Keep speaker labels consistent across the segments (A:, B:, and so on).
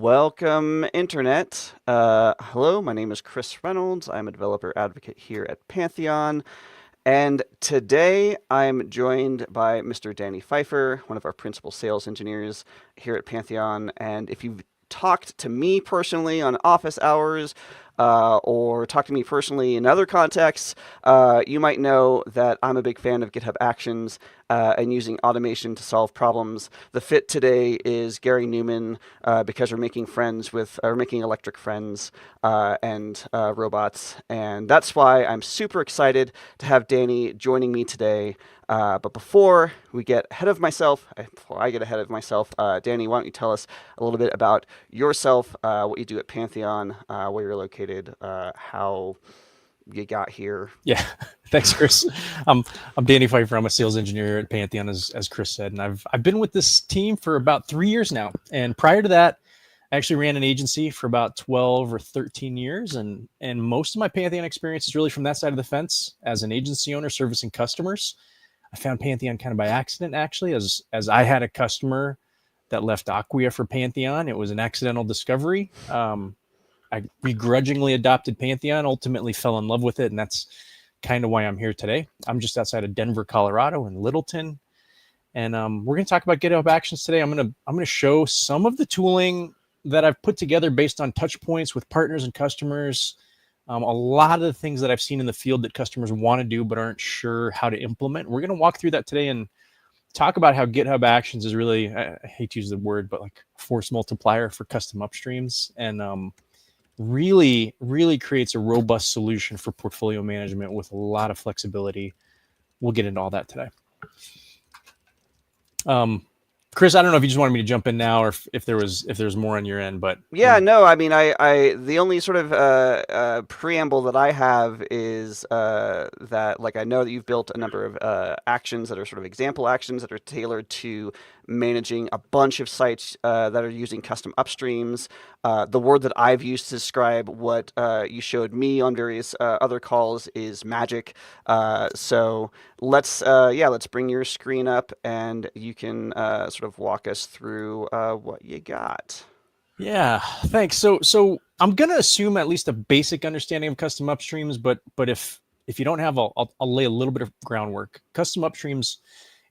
A: Welcome, Internet. Hello, my name is Chris Reynolds. I'm a developer advocate here at Pantheon. And today I'm joined by Mr. Danny Pfeiffer, one of our principal sales engineers here at Pantheon. And if you've talked to me personally on office hours, or talked to me personally in other contexts, you might know that I'm a big fan of GitHub Actions and using automation to solve problems. The fit today is Gary Newman because we're making friends with, or making electric friends and robots, and that's why I'm super excited to have Danny joining me today. But before we get ahead of myself, before I get ahead of myself, Danny, why don't you tell us a little bit about yourself, what you do at Pantheon, where you're located, how you got here.
B: Yeah, thanks, Chris. I'm Danny Pfeiffer. I'm a sales engineer at Pantheon, as Chris said, and I've been with this team for about 3 years now. And prior to that, I actually ran an agency for about 12 or 13 years, and most of my Pantheon experience is really from that side of the fence as an agency owner servicing customers. I found Pantheon kind of by accident, actually, as I had a customer that left Acquia for Pantheon. It was an accidental discovery. I begrudgingly adopted Pantheon, ultimately fell in love with it, and that's kind of why I'm here today. I'm just outside of Denver, Colorado, in Littleton, and we're going to talk about GitHub Actions today. I'm going to show some of the tooling that I've put together based on touch points with partners and customers. A lot of the things that I've seen in the field that customers want to do but aren't sure how to implement. We're going to walk through that today and talk about how GitHub Actions is really, I hate to use the word, but like a force multiplier for custom upstreams, and really creates a robust solution for portfolio management with a lot of flexibility. We'll get into all that today. Chris, I don't know if you just wanted me to jump in now or if there's more on your end, but
A: Yeah, no, I mean, I the only sort of preamble that I have is that, like, I know that you've built a number of actions that are sort of example actions that are tailored to managing a bunch of sites that are using custom upstreams. The word that I've used to describe what you showed me on various other calls is magic. So let's bring your screen up and you can sort of walk us through what you got.
B: yeah, thanks. So I'm gonna assume at least a basic understanding of custom upstreams, but if you don't have, I'll lay a little bit of groundwork. Custom upstreams,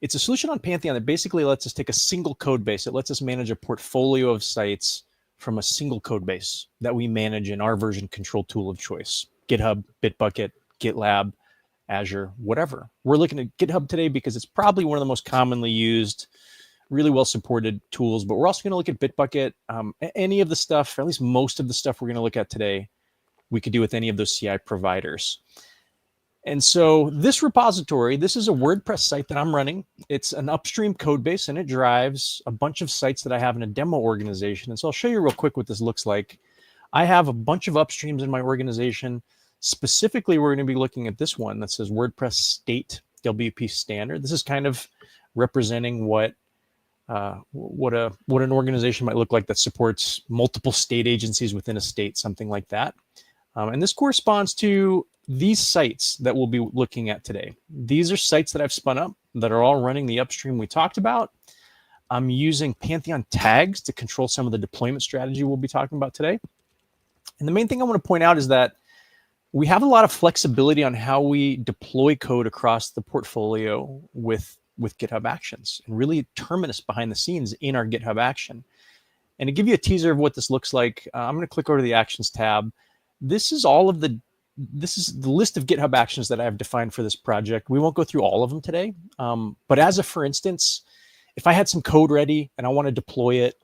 B: it's a solution on Pantheon that basically lets us take a single code base. It lets us manage a portfolio of sites from a single code base that we manage in our version control tool of choice: GitHub, Bitbucket, GitLab, Azure, whatever. We're looking at GitHub today because it's probably one of the most commonly used, really well supported tools, but we're also going to look at Bitbucket. Any of the stuff, or at least most of the stuff we're going to look at today, we could do with any of those CI providers. And so this repository, this is a WordPress site that I'm running. It's an upstream code base, and it drives a bunch of sites that I have in a demo organization. And so I'll show you real quick what this looks like. I have a bunch of upstreams in my organization. Specifically, we're going to be looking at this one that says WordPress State WP Standard. This is kind of representing what an organization might look like that supports multiple state agencies within a state, something like that. And this corresponds to these sites that we'll be looking at today. These are sites that I've spun up that are all running the upstream we talked about. I'm using Pantheon tags to control some of the deployment strategy we'll be talking about today. And the main thing I want to point out is that we have a lot of flexibility on how we deploy code across the portfolio with GitHub Actions, and really terminus behind the scenes in our GitHub action. And to give you a teaser of what this looks like, I'm going to click over to the Actions tab. This is the list of GitHub actions that I have defined for this project. We won't go through all of them today, but as a for instance, if I had some code ready and I want to deploy it,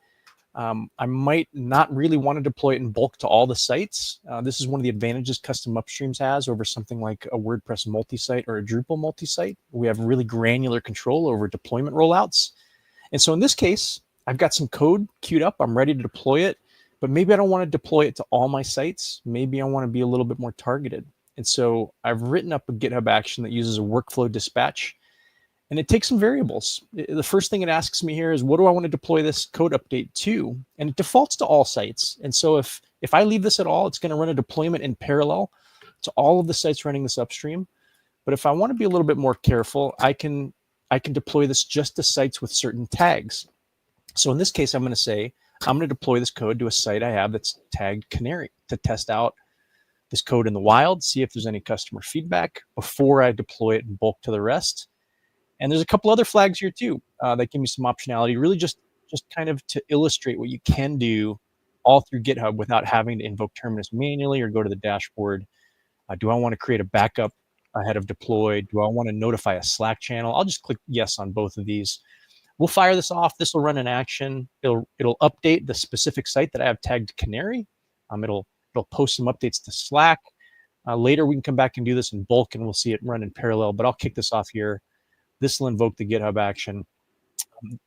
B: I might not really want to deploy it in bulk to all the sites. This is one of the advantages custom upstreams has over something like a WordPress multisite or a Drupal multisite. We have really granular control over deployment rollouts. And so in this case, I've got some code queued up. I'm ready to deploy it, but maybe I don't want to deploy it to all my sites. Maybe I want to be a little bit more targeted. And so I've written up a GitHub action that uses a workflow dispatch, and it takes some variables. The first thing it asks me here is, what do I want to deploy this code update to? And it defaults to all sites. And so if I leave this at all, it's going to run a deployment in parallel to all of the sites running this upstream. But if I want to be a little bit more careful, I can deploy this just to sites with certain tags. So in this case, I'm going to say I'm going to deploy this code to a site I have that's tagged Canary to test out this code in the wild, see if there's any customer feedback before I deploy it in bulk to the rest. And there's a couple other flags here too that give me some optionality, really just kind of to illustrate what you can do all through GitHub without having to invoke Terminus manually or go to the dashboard. Do I want to create a backup ahead of deploy? Do I want to notify a Slack channel? I'll just click yes on both of these. We'll fire this off. This will run an action. It'll update the specific site that I have tagged Canary. It'll post some updates to Slack. Later, we can come back and do this in bulk, and we'll see it run in parallel. But I'll kick this off here. This will invoke the GitHub action.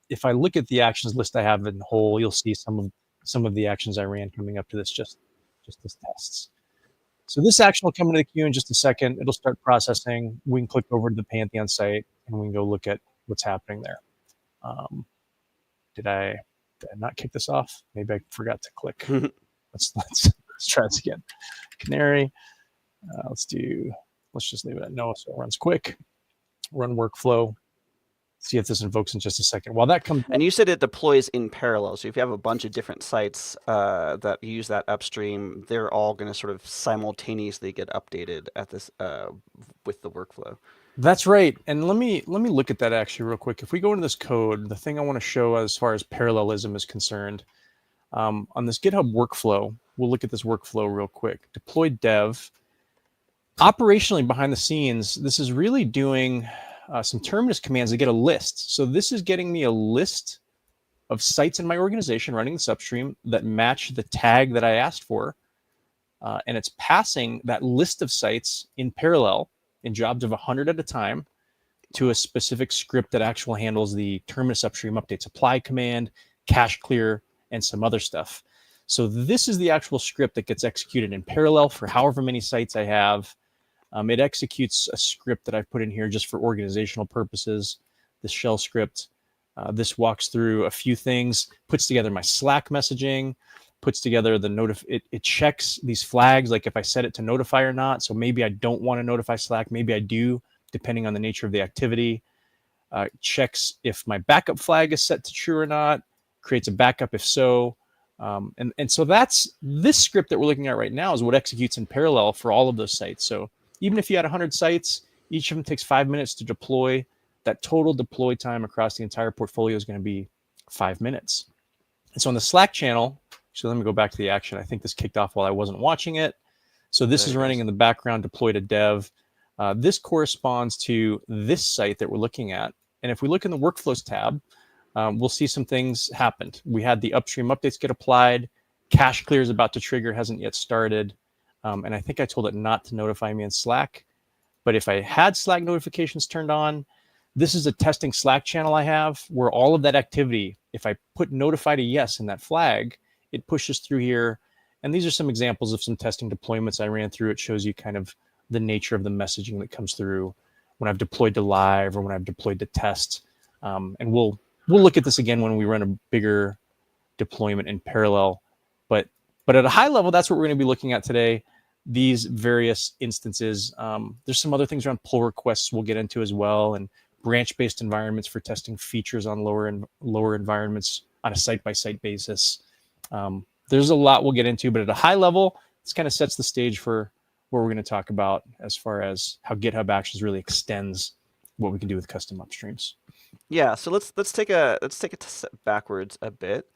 B: If I look at the actions list I have in whole, you'll see some of the actions I ran coming up to this just as tests. So this action will come into the queue in just a second. It'll start processing. We can click over to the Pantheon site, and we can go look at what's happening there. Did I not kick this off? Maybe I forgot to click. Let's try this again. Canary. Let's just leave it at no, so it runs quick. Run workflow. See if this invokes in just a second. While that comes,
A: and you said it deploys in parallel. So if you have a bunch of different sites that use that upstream, they're all going to sort of simultaneously get updated at this with the workflow.
B: That's right. And let me look at that actually real quick. If we go into this code, the thing I want to show as far as parallelism is concerned, on this GitHub workflow, we'll look at this workflow real quick. Deploy dev. Operationally behind the scenes, this is really doing some Terminus commands to get a list. So this is getting me a list of sites in my organization running this upstream that match the tag that I asked for. And it's passing that list of sites in parallel in jobs of 100 at a time to a specific script that actually handles the Terminus upstream update supply command, cache clear, and some other stuff. So this is the actual script that gets executed in parallel for however many sites I have. It executes a script that I've put in here just for organizational purposes, this shell script. This walks through a few things, puts together my Slack messaging, puts together the it checks these flags, like if I set it to notify or not. So maybe I don't want to notify Slack, maybe I do, depending on the nature of the activity. Checks if my backup flag is set to true or not, creates a backup if so. And so that's this script that we're looking at right now is what executes in parallel for all of those sites. So even if you had 100 sites, each of them takes 5 minutes to deploy. That total deploy time across the entire portfolio is going to be 5 minutes. And so on the Slack channel, so let me go back to the action. I think this kicked off while I wasn't watching it. So this is running in the background, deploy to dev. This corresponds to this site that we're looking at. And if we look in the workflows tab, we'll see some things happened. We had the upstream updates get applied. Cache clear is about to trigger, hasn't yet started. And I think I told it not to notify me in Slack. But if I had Slack notifications turned on, this is a testing Slack channel I have where all of that activity, if I put notify to yes in that flag, it pushes through here. And these are some examples of some testing deployments I ran through. It shows you kind of the nature of the messaging that comes through when I've deployed to live or when I've deployed to test. And we'll look at this again when we run a bigger deployment in parallel. But at a high level, that's what we're going to be looking at today. These various instances. There's some other things around pull requests we'll get into as well, and branch-based environments for testing features on lower environments on a site-by-site basis. There's a lot we'll get into, but at a high level, this kind of sets the stage for what we're going to talk about as far as how GitHub Actions really extends what we can do with custom upstreams.
A: Yeah, so let's take a step backwards a bit.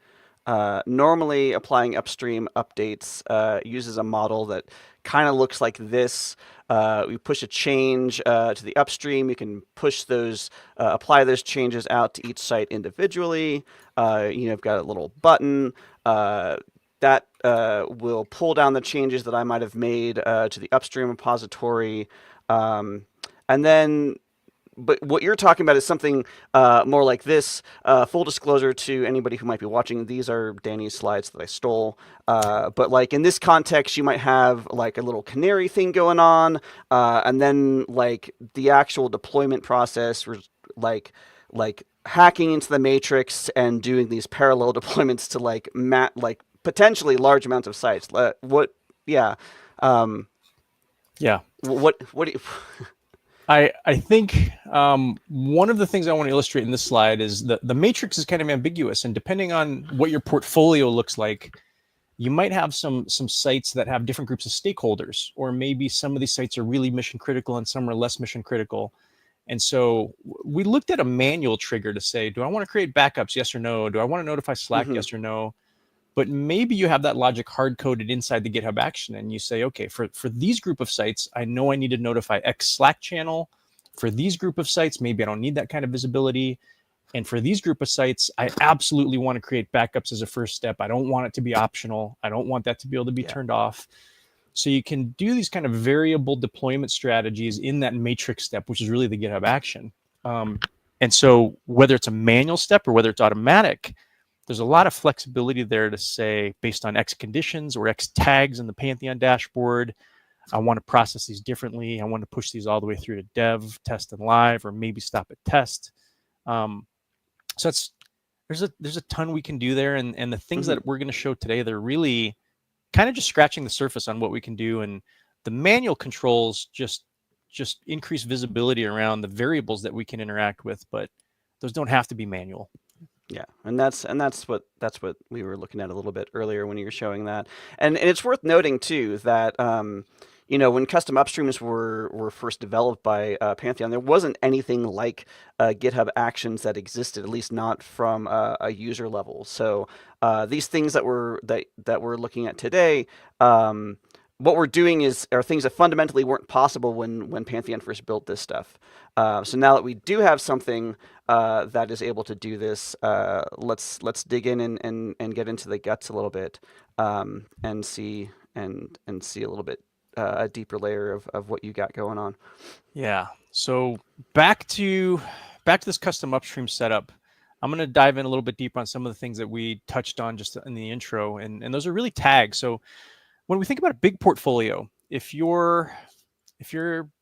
A: Normally, applying upstream updates uses a model that kind of looks like this. We push a change to the upstream. You can push those, apply those changes out to each site individually. You've got a little button that will pull down the changes that I might have made to the upstream repository, and then. But what you're talking about is something more like this. Full disclosure to anybody who might be watching, these are Danny's slides that I stole. But like in this context, you might have like a little canary thing going on, and then like the actual deployment process, like hacking into the matrix and doing these parallel deployments to like potentially large amounts of sites. Yeah.
B: Yeah.
A: What do you?
B: I think one of the things I want to illustrate in this slide is the matrix is kind of ambiguous, and depending on what your portfolio looks like, you might have some sites that have different groups of stakeholders, or maybe some of these sites are really mission critical and some are less mission critical. And so we looked at a manual trigger to say, do I want to create backups? Yes or no? Do I want to notify Slack?
A: Mm-hmm.
B: Yes or no? But maybe you have that logic hard coded inside the GitHub action, and you say, okay, for these group of sites, I know I need to notify X Slack channel. For these group of sites, maybe I don't need that kind of visibility. And for these group of sites, I absolutely want to create backups as a first step. I don't want it to be optional. I don't want that to be able to be turned off. So you can do these kind of variable deployment strategies in that matrix step, which is really the GitHub action. And so whether it's a manual step or whether it's automatic, there's a lot of flexibility there to say, based on X conditions or X tags in the Pantheon dashboard, I want to process these differently. I want to push these all the way through to dev, test, and live, or maybe stop at test. So there's a ton we can do there, and the things that we're going to show today, they're really kind of just scratching the surface on what we can do. And the manual controls just increase visibility around the variables that we can interact with, but those don't have to be manual.
A: Yeah, and that's what we were looking at a little bit earlier when you were showing that, and it's worth noting too that when custom upstreams were first developed by Pantheon, there wasn't anything like GitHub Actions that existed, at least not from a user level. So these things that we're looking at today. What we're doing are things that fundamentally weren't possible when Pantheon first built this stuff. So now that we do have something that is able to do this, let's dig in and get into the guts a little bit, and see a little bit a deeper layer of what you got going on.
B: Yeah. So back to this custom upstream setup. I'm going to dive in a little bit deeper on some of the things that we touched on just in the intro, and those are really tags. So when we think about a big portfolio, if you're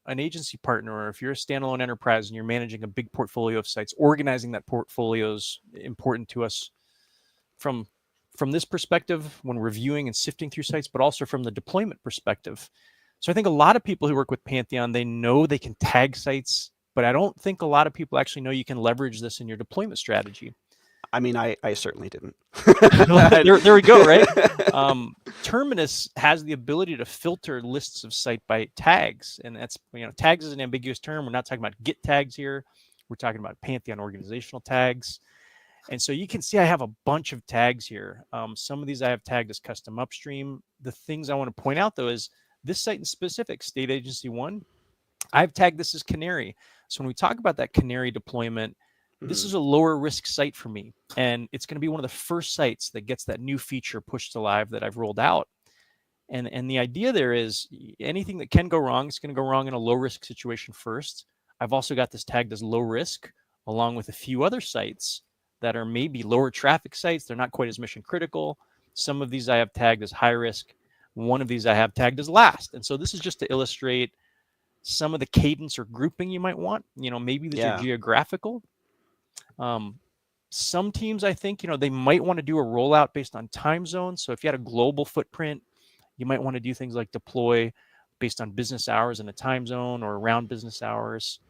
B: an agency partner, or if you're a standalone enterprise and you're managing a big portfolio of sites, organizing that portfolio is important to us from this perspective when reviewing and sifting through sites, but also from the deployment perspective. So I think a lot of people who work with Pantheon, they know they can tag sites, but I don't think a lot of people actually know you can leverage this in your deployment strategy.
A: I mean, I certainly didn't.
B: there we go, right? Terminus has the ability to filter lists of site by tags, and that's, tags is an ambiguous term. We're not talking about Git tags here. We're talking about Pantheon organizational tags. And so you can see I have a bunch of tags here. Some of these I have tagged as custom upstream. The things I want to point out, though, is this site in specific, State Agency 1, I've tagged this as Canary. So when we talk about that Canary deployment, this is a lower risk site for me, and it's going to be one of the first sites that gets that new feature pushed to live that I've rolled out. And the idea there is anything that can go wrong, it's going to go wrong in a low risk situation first. I've also got this tagged as low risk, along with a few other sites that are maybe lower traffic sites. They're not quite as mission critical. Some of these I have tagged as high risk. One of these I have tagged as last. And so this is just to illustrate some of the cadence or grouping you might want. Maybe these are geographical. Some teams, I think, they might want to do a rollout based on time zone. So if you had a global footprint, you might want to do things like deploy based on business hours in a time zone or around business hours.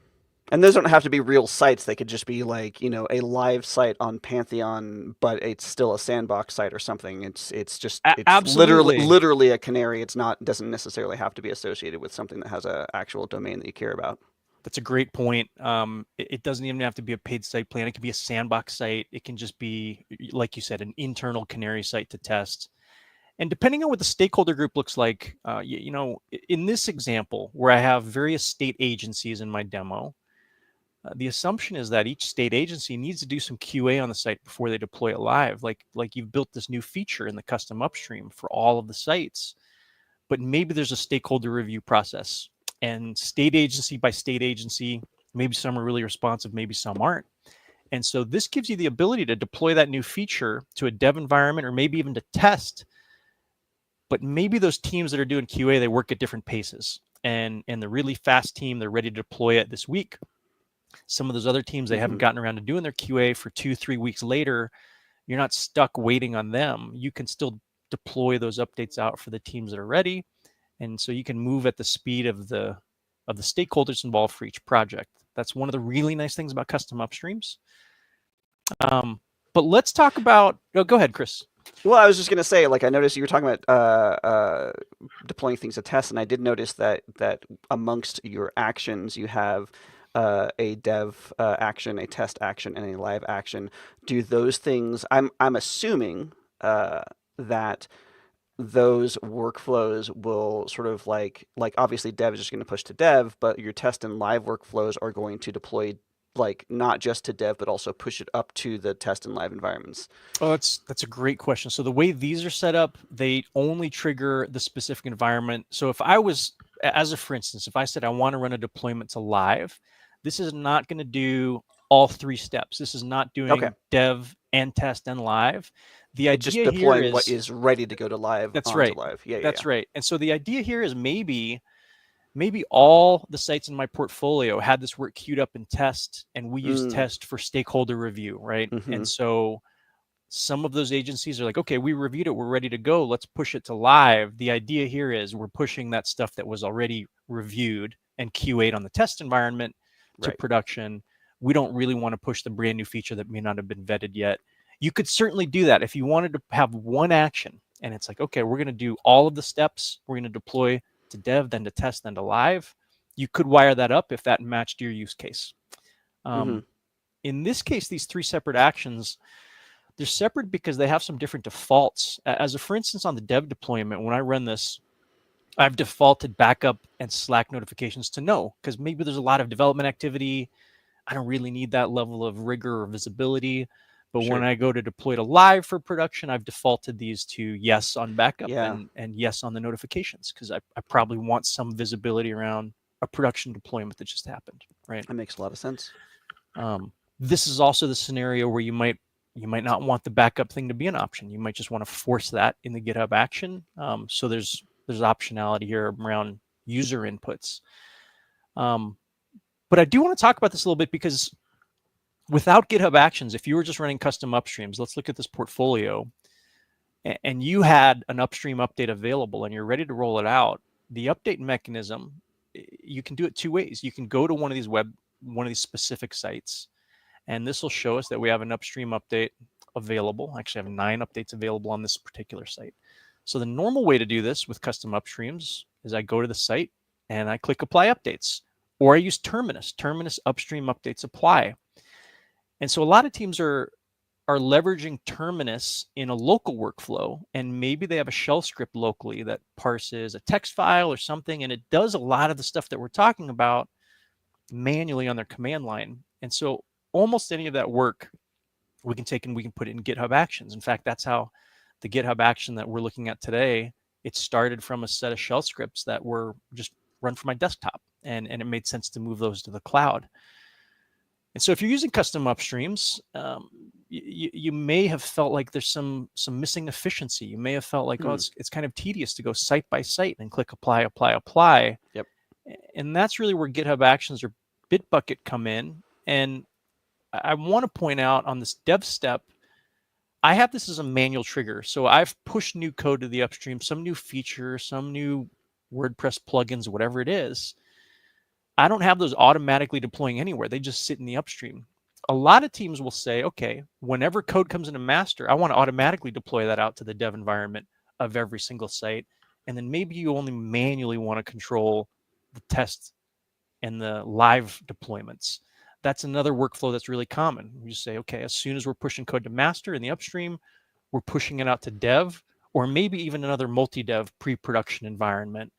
A: And those don't have to be real sites. They could just be like, a live site on Pantheon, but it's still a sandbox site or something. It's literally a canary. Doesn't necessarily have to be associated with something that has an actual domain that you care about.
B: That's a great point. It doesn't even have to be a paid site plan. It can be a sandbox site. It can just be, like you said, an internal canary site to test. And depending on what the stakeholder group looks like, in this example where I have various state agencies in my demo, the assumption is that each state agency needs to do some QA on the site before they deploy it live. Like you've built this new feature in the custom upstream for all of the sites, but maybe there's a stakeholder review process. And state agency by state agency, maybe some are really responsive, maybe some aren't. And so this gives you the ability to deploy that new feature to a dev environment, or maybe even to test. But maybe those teams that are doing QA, they work at different paces. And the really fast team, they're ready to deploy it this week. Some of those other teams, they haven't gotten around to doing their QA for 2-3 weeks later. You're not stuck waiting on them. You can still deploy those updates out for the teams that are ready. And so you can move at the speed of the of the stakeholders involved for each project. That's one of the really nice things about custom upstreams. But let's talk about, go ahead, Chris.
A: Well, I was just gonna say, like, I noticed you were talking about deploying things to test, and I did notice that amongst your actions, you have a dev action, a test action, and a live action. Do those things? I'm assuming that those workflows will sort of like obviously dev is just going to push to dev, but your test and live workflows are going to deploy like not just to dev, but also push it up to the test and live environments.
B: Oh, that's a great question. So the way these are set up, they only trigger the specific environment. So if I was, for instance, if I said I want to run a deployment to live, this is not going to do all three steps. This is not doing dev and test and live. The idea
A: just deploying
B: here is
A: what is ready to go to live.
B: That's right.
A: Live. Yeah,
B: that's right. And so the idea here is maybe all the sites in my portfolio had this work queued up in test, and we use test for stakeholder review, right? And so some of those agencies are like, okay, we reviewed it, we're ready to go, let's push it to live. The idea here is we're pushing that stuff that was already reviewed and QA'd on the test environment to production. We don't really want to push the brand new feature that may not have been vetted yet. You could certainly do that if you wanted to have one action, and it's like, okay, we're going to do all of the steps, we're going to deploy to dev, then to test, then to live. You could wire that up if that matched your use case. In this case, these three separate actions, they're separate because they have some different defaults. For instance, on the dev deployment, when I run this, I've defaulted backup and Slack notifications to no, because maybe there's a lot of development activity. I don't really need that level of rigor or visibility. But when I go to deploy to live for production, I've defaulted these to yes on backup and yes on the notifications, because I probably want some visibility around a production deployment that just happened, right?
A: That makes a lot of sense.
B: This is also the scenario where you might not want the backup thing to be an option. You might just want to force that in the GitHub action. So there's optionality here around user inputs. But I do want to talk about this a little bit, because without GitHub Actions, if you were just running custom upstreams, let's look at this portfolio, and you had an upstream update available and you're ready to roll it out, the update mechanism, you can do it two ways. You can go to one of these specific sites, and this will show us that we have an upstream update available. Actually, I have 9 updates available on this particular site. So the normal way to do this with custom upstreams is I go to the site and I click apply updates, or I use Terminus upstream updates apply. And so a lot of teams are leveraging Terminus in a local workflow, and maybe they have a shell script locally that parses a text file or something, and it does a lot of the stuff that we're talking about manually on their command line. And so almost any of that work we can take and we can put it in GitHub Actions. In fact, that's how the GitHub action that we're looking at today, it started from a set of shell scripts that were just run from my desktop, and it made sense to move those to the cloud. And so if you're using custom upstreams, you may have felt like there's some missing efficiency. You may have felt like, oh, it's kind of tedious to go site by site and click apply, apply, apply.
A: Yep.
B: And that's really where GitHub Actions or Bitbucket come in. And I want to point out on this dev step, I have this as a manual trigger. So I've pushed new code to the upstream, some new feature, some new WordPress plugins, whatever it is. I don't have those automatically deploying anywhere. They just sit in the upstream. A lot of teams will say, okay, whenever code comes into master, I want to automatically deploy that out to the dev environment of every single site. And then maybe you only manually want to control the test and the live deployments. That's another workflow that's really common. You say, okay, as soon as we're pushing code to master in the upstream, we're pushing it out to dev, or maybe even another multi-dev pre-production environment.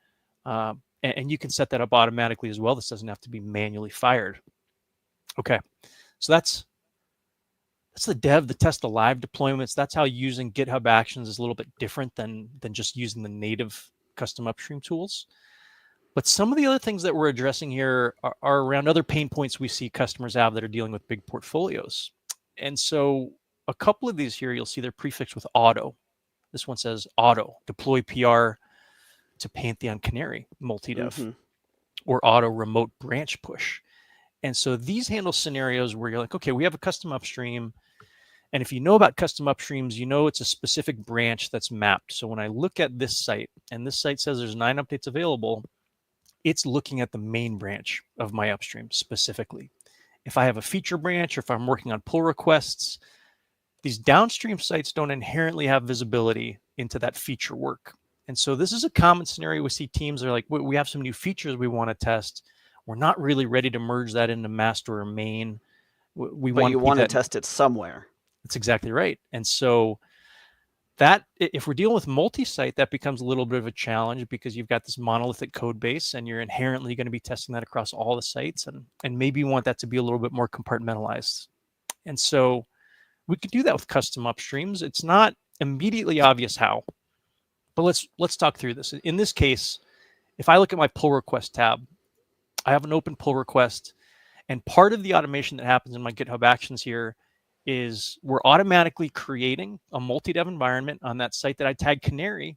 B: And you can set that up automatically as well. This doesn't have to be manually fired. Okay, so that's the dev, the test, the live deployments. That's how using GitHub Actions is a little bit different than just using the native custom upstream tools. But some of the other things that we're addressing here are around other pain points we see customers have that are dealing with big portfolios. And so a couple of these here, you'll see they're prefixed with auto. This one says auto, deploy PR to Pantheon Canary multi-dev, or auto remote branch push. And so these handle scenarios where you're like, okay, we have a custom upstream. And if you know about custom upstreams, you know it's a specific branch that's mapped. So when I look at this site, and this site says there's 9 updates available, it's looking at the main branch of my upstream specifically. If I have a feature branch or if I'm working on pull requests, these downstream sites don't inherently have visibility into that feature work. And so this is a common scenario. We see teams are like, we have some new features we want to test. We're not really ready to merge that into master or main. We
A: But
B: want
A: you
B: to keep
A: want to
B: that.
A: test it somewhere.
B: That's exactly right. And so that, if we're dealing with multi-site, that becomes a little bit of a challenge because you've got this monolithic code base and you're inherently going to be testing that across all the sites. And maybe you want that to be a little bit more compartmentalized. And so we could do that with custom upstreams. It's not immediately obvious how, but let's talk through this. In this case, if I look at my pull request tab, I have an open pull request, and part of the automation that happens in my GitHub Actions here is we're automatically creating a multi-dev environment on that site that I tag Canary,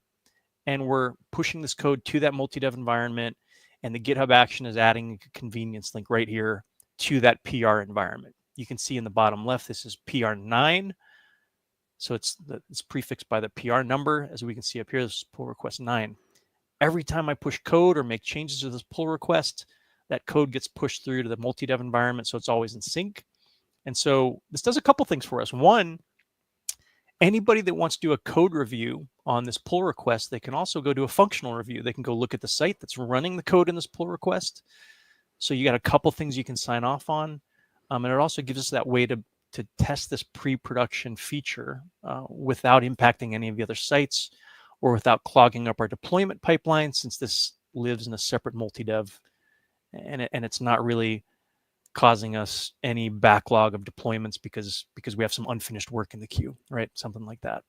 B: and we're pushing this code to that multi-dev environment, and the GitHub action is adding a convenience link right here to that PR environment. You can see in the bottom left, this is PR9. So it's prefixed by the PR number. As we can see up here, this is pull request 9. Every time I push code or make changes to this pull request, that code gets pushed through to the multi-dev environment, so it's always in sync. And so this does a couple things for us. One, anybody that wants to do a code review on this pull request, they can also go do a functional review. They can go look at the site that's running the code in this pull request. So you got a couple things you can sign off on. And it also gives us that way to test this pre-production feature without impacting any of the other sites or without clogging up our deployment pipeline, since this lives in a separate multi-dev, and it's not really causing us any backlog of deployments because we have some unfinished work in the queue, right? Something like that.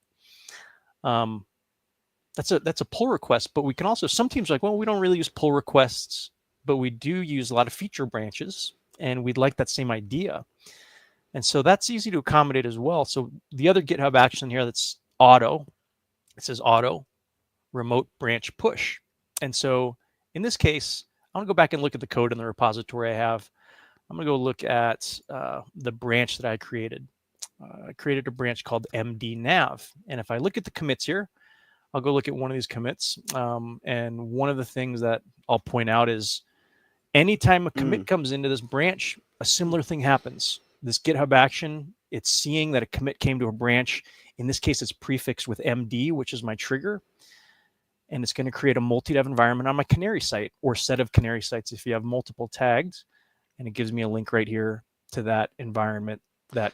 B: That's a pull request, but we can also, some teams are like, well, we don't really use pull requests, but we do use a lot of feature branches, and we'd like that same idea. And so that's easy to accommodate as well. So the other GitHub action here that's auto, it says auto remote branch push. And so in this case, I want to go back and look at the code in the repository I have. I'm going to go look at the branch that I created. I created a branch called mdnav. And if I look at the commits here, I'll go look at one of these commits. And one of the things that I'll point out is anytime a commit comes into this branch, a similar thing happens. This GitHub action, it's seeing that a commit came to a branch. In this case, it's prefixed with MD, which is my trigger. And it's going to create a multi-dev environment on my Canary site or set of Canary sites if you have multiple tags. And it gives me a link right here to that environment.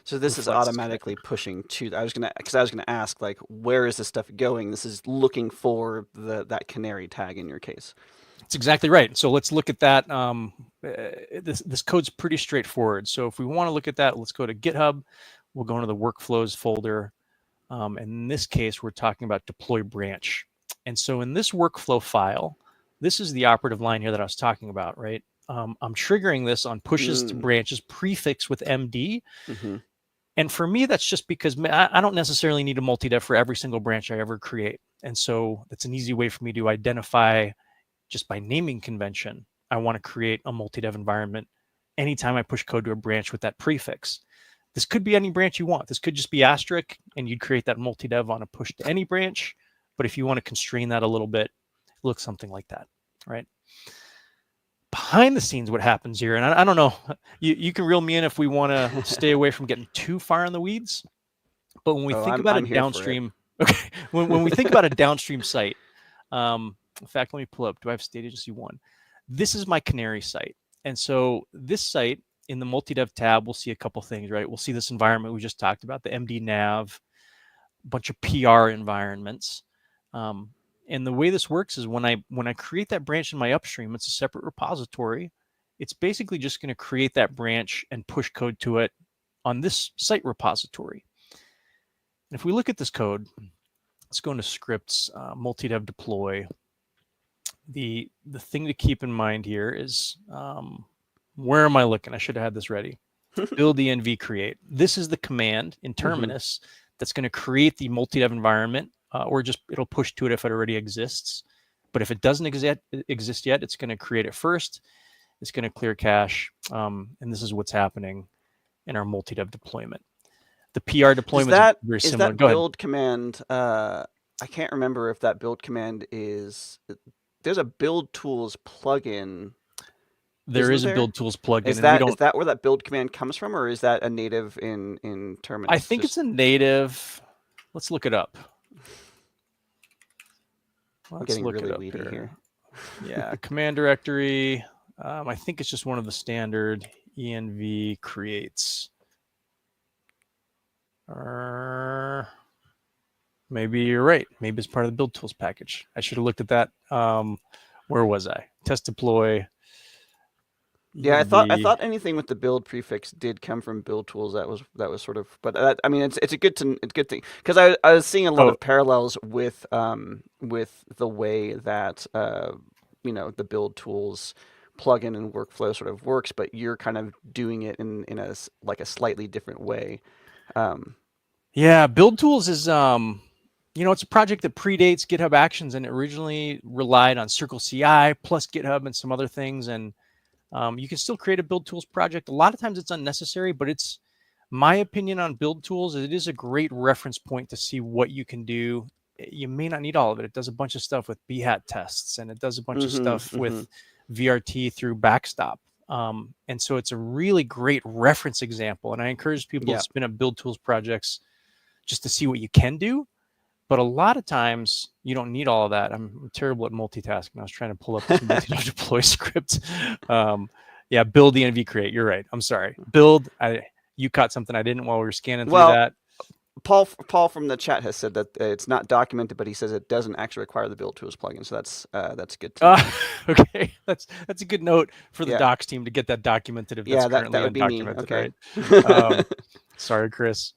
A: So this is automatically pushing to. I was gonna ask, like, where is this stuff going? This is looking for that Canary tag in your case.
B: That's exactly right. So let's look at that. This code's pretty straightforward. So if we want to look at that, let's go to GitHub. We'll go into the workflows folder. And in this case, we're talking about deploy branch. And so in this workflow file, this is the operative line here that I was talking about, right? I'm triggering this on pushes to branches prefixed with MD. And for me, that's just because I don't necessarily need a multi-dev for every single branch I ever create. And so that's an easy way for me to identify just by naming convention. I want to create a multi-dev environment anytime I push code to a branch with that prefix. This could be any branch you want. This could just be asterisk, and you'd create that multi-dev on a push to any branch. But if you want to constrain that a little bit, it looks something like that, right? Behind the scenes, what happens here, and I don't know, you can reel me in if we want to stay away from getting too far in the weeds. But when we think about a downstream, okay, when we think about a downstream site, in fact, let me pull up. Do I have state agency 1? This is my Canary site. And so this site in the multi-dev tab, we'll see a couple things, right? We'll see this environment we just talked about, the mdnav, a bunch of PR environments. And the way this works is when I create that branch in my upstream, it's a separate repository. It's basically just going to create that branch and push code to it on this site repository. And if we look at this code, let's go into scripts, multi-dev deploy. The thing to keep in mind here is, where am I looking? I should have had this ready. Build env create. This is the command in Terminus that's going to create the multi-dev environment, or just it'll push to it if it already exists. But if it doesn't exist yet, it's going to create it first. It's going to clear cache, and this is what's happening in our multi-dev deployment. The PR deployment is very similar.
A: Is that build command? I can't remember if that build command is there's a build tools plugin,
B: There
A: isn't
B: is a
A: there?
B: build tools plugin,
A: Is
B: and we
A: that is
B: don't.
A: that where that build command comes from, or is that a native in
B: I
A: Terminus?
B: think it's
A: Just
B: a native. Let's look it up.
A: I'm
B: Let's
A: getting
B: look it
A: really
B: up
A: weedy
B: here.
A: here.
B: Yeah, command directory. I think it's just one of the standard env creates. Maybe you're right. Maybe it's part of the build tools package. I should have looked at that. Where was I? Test deploy.
A: Yeah, I
B: env.
A: thought anything with the build prefix did come from build tools. That was sort of, but that, I mean, it's a good thing because I was seeing a lot
B: Oh,
A: of parallels with the way that the build tools plugin and workflow sort of works, but you're kind of doing it in like a slightly different way. Um,
B: yeah. Build tools is it's a project that predates GitHub Actions, and it originally relied on Circle CI plus GitHub and some other things. And you can still create a build tools project. A lot of times it's unnecessary, but it's my opinion on build tools. It is a great reference point to see what you can do. You may not need all of it. It does a bunch of stuff with BHAT tests, and it does a bunch of stuff
A: mm-hmm.
B: with VRT through backstop. And so it's a really great reference example. And I encourage people to
A: Yeah.
B: spin up build tools projects just to see what you can do. But a lot of times you don't need all of that. I'm terrible at multitasking. I was trying to pull up this multi-deploy script. Yeah, build the env create. You're right. I'm sorry. Build. You caught something I didn't while we were scanning through
A: Well,
B: that.
A: Paul from the chat has said that it's not documented, but he says it doesn't actually require the build tools plugin. So that's good to know.
B: Okay, that's a good note for the
A: Yeah.
B: docs team to get that documented if
A: Yeah,
B: that's currently
A: that would be me.
B: undocumented,
A: Okay.
B: right? Sorry, Chris.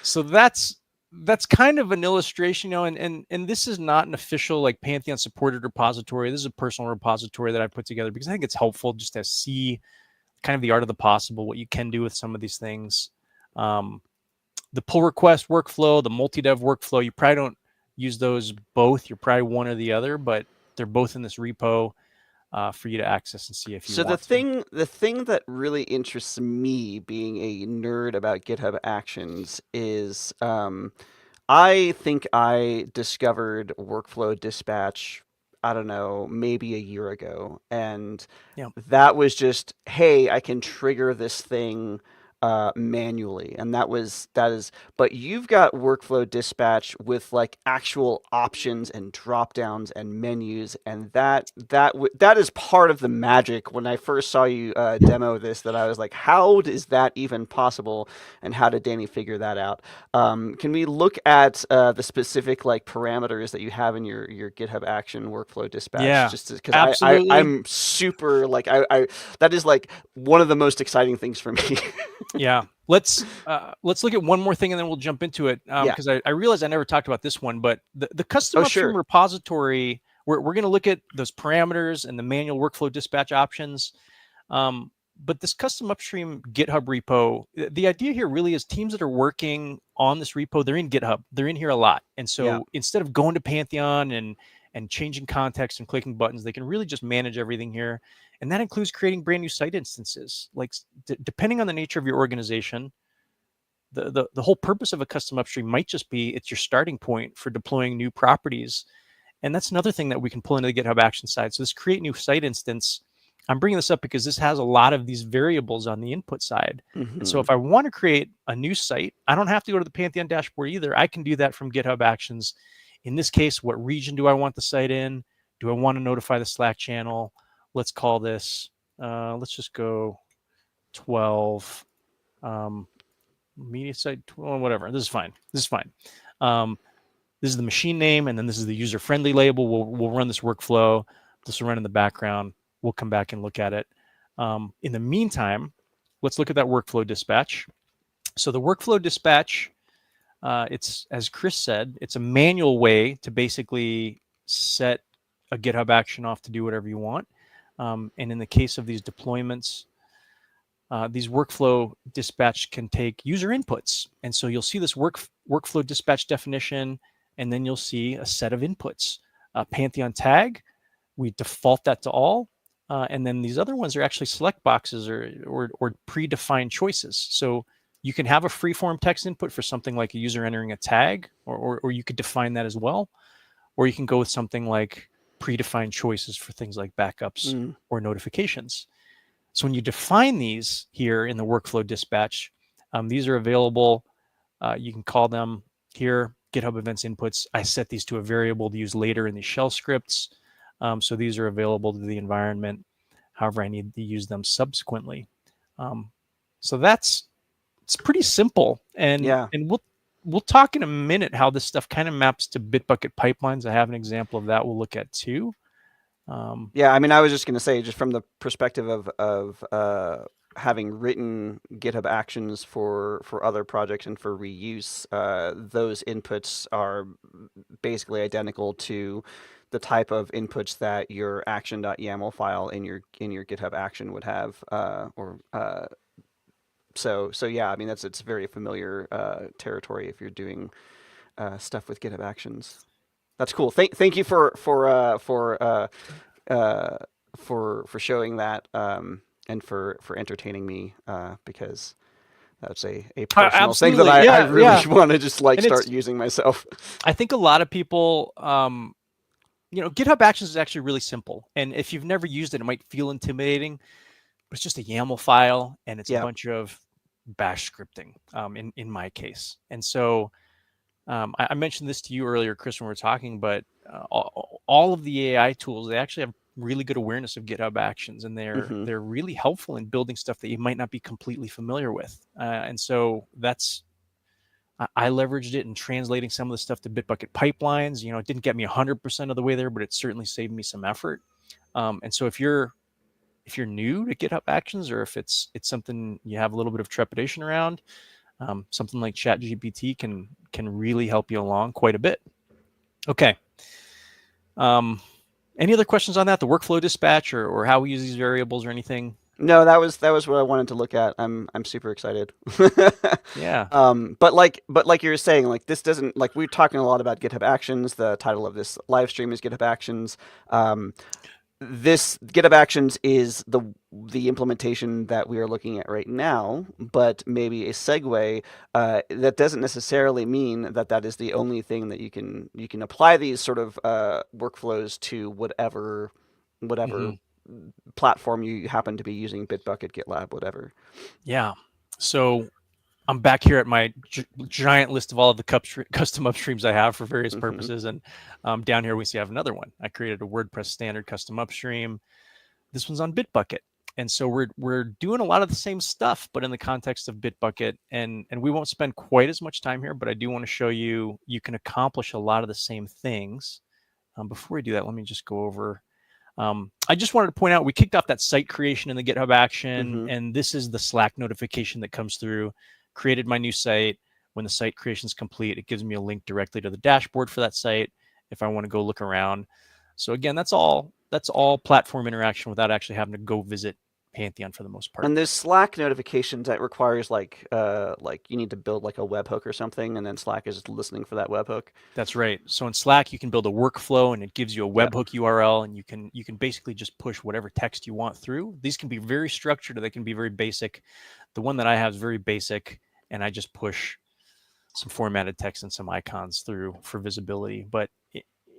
B: So that's kind of an illustration, and this is not an official like Pantheon supported repository. This is a personal repository that I put together because I think it's helpful just to see kind of the art of the possible, what you can do with some of these things. The pull request workflow, the multi-dev workflow, you probably don't use those both. You're probably one or the other, but they're both in this repo for you to access and see if you
A: So
B: want to.
A: the thing that really interests me, being a nerd about GitHub Actions, is I think I discovered workflow dispatch, I don't know, maybe a year ago, and
B: Yeah.
A: that was just, hey, I can trigger this thing manually, and that is. But you've got workflow dispatch with like actual options and drop downs and menus, and that is part of the magic. When I first saw you demo this, that I was like, how is that even possible, and how did Danny figure that out? Can we look at the specific like parameters that you have in your GitHub Action workflow dispatch?
B: Yeah,
A: Just because
B: absolutely.
A: I'm super like I that is like one of the most exciting things for me.
B: Yeah. Let's look at one more thing and then we'll jump into it.
A: Yeah.
B: Because I realized I never talked about this one, but the custom
A: Oh,
B: upstream
A: sure.
B: repository, we're going to look at those parameters and the manual workflow dispatch options. But this custom upstream GitHub repo, the idea here really is teams that are working on this repo, they're in GitHub. They're in here a lot. And so
A: Yeah.
B: instead of going to Pantheon and changing context and clicking buttons, they can really just manage everything here. And that includes creating brand new site instances. Like depending on the nature of your organization, the whole purpose of a custom upstream might just be it's your starting point for deploying new properties. And that's another thing that we can pull into the GitHub Action side. So this create new site instance, I'm bringing this up because this has a lot of these variables on the input side.
A: Mm-hmm.
B: And so if I want to create a new site, I don't have to go to the Pantheon dashboard either. I can do that from GitHub Actions. In this case, what region do I want the site in? Do I want to notify the Slack channel? Let's call this, let's just go 12, media site, 12, whatever. This is fine. This is fine. This is the machine name, and then this is the user-friendly label. We'll run this workflow. This will run in the background. We'll come back and look at it. In the meantime, let's look at that workflow dispatch. So the workflow dispatch, it's, as Chris said, it's a manual way to basically set a GitHub action off to do whatever you want. And in the case of these deployments, these workflow dispatch can take user inputs. And so you'll see this workflow dispatch definition, and then you'll see a set of inputs. Pantheon tag, we default that to all. And then these other ones are actually select boxes or predefined choices. So you can have a free-form text input for something like a user entering a tag, or you could define that as well. Or you can go with something like predefined choices for things like backups
A: Mm.
B: or notifications. So when you define these here in the workflow dispatch, these are available. You can call them here, GitHub events inputs. I set these to a variable to use later in the shell scripts. So these are available to the environment. However, I need to use them subsequently. So it's pretty simple. And
A: Yeah.
B: we'll talk in a minute how this stuff kind of maps to Bitbucket pipelines. I have an example of that we'll look at too.
A: Yeah, I mean, I was just going to say, just from the perspective of having written GitHub Actions for other projects and for reuse, those inputs are basically identical to the type of inputs that your action.yaml file in your GitHub Action would have, so yeah, I mean it's very familiar territory if you're doing stuff with GitHub Actions. That's cool. Thank you uh, for showing that and for entertaining me because that's a personal thing that
B: Absolutely.
A: I
B: Yeah.
A: really
B: Yeah.
A: want to just like
B: And
A: start using myself.
B: I think a lot of people, GitHub Actions is actually really simple. And if you've never used it, it might feel intimidating, but it's just a YAML file and it's a
A: Yeah.
B: bunch of bash scripting in my case. And so I mentioned this to you earlier, Chris, when we were talking, but all of the AI tools, they actually have really good awareness of GitHub Actions, and
A: Hmm.
B: they're really helpful in building stuff that you might not be completely familiar with. And so I leveraged it in translating some of the stuff to Bitbucket pipelines. It didn't get me 100% of the way there, but it certainly saved me some effort. And so if you're new to GitHub Actions, or if it's something you have a little bit of trepidation around, something like ChatGPT can really help you along quite a bit. Okay. Any other questions on that? The workflow dispatch or how we use these variables or anything?
A: No, that was what I wanted to look at. I'm super excited.
B: Yeah.
A: But like you were saying, like this doesn't like we're talking a lot about GitHub Actions. The title of this live stream is GitHub Actions. This GitHub Actions is the implementation that we are looking at right now, but maybe a segue. That doesn't necessarily mean that that is the only thing that you can apply these sort of workflows to whatever
B: Hmm.
A: platform you happen to be using, Bitbucket, GitLab, whatever.
B: Yeah. So I'm back here at my giant list of all of the custom upstreams I have for various
A: Hmm.
B: purposes. And down here, we see I have another one. I created a WordPress standard custom upstream. This one's on Bitbucket. And so we're doing a lot of the same stuff, but in the context of Bitbucket. And we won't spend quite as much time here, but I do want to show you can accomplish a lot of the same things. Before we do that, let me just go over. I just wanted to point out we kicked off that site creation in the GitHub action,
A: Hmm.
B: and this is the Slack notification that comes through. Created my new site. When the site creation is complete, it gives me a link directly to the dashboard for that site if I want to go look around. So again, that's all platform interaction without actually having to go visit Pantheon for the most part.
A: And there's Slack notifications that requires like you need to build like a webhook or something, and then Slack is listening for that webhook.
B: That's right. So in Slack, you can build a workflow, and it gives you a
A: Yeah.
B: webhook URL, and you can basically just push whatever text you want through. These can be very structured, or they can be very basic. The one that I have is very basic, and I just push some formatted text and some icons through for visibility. But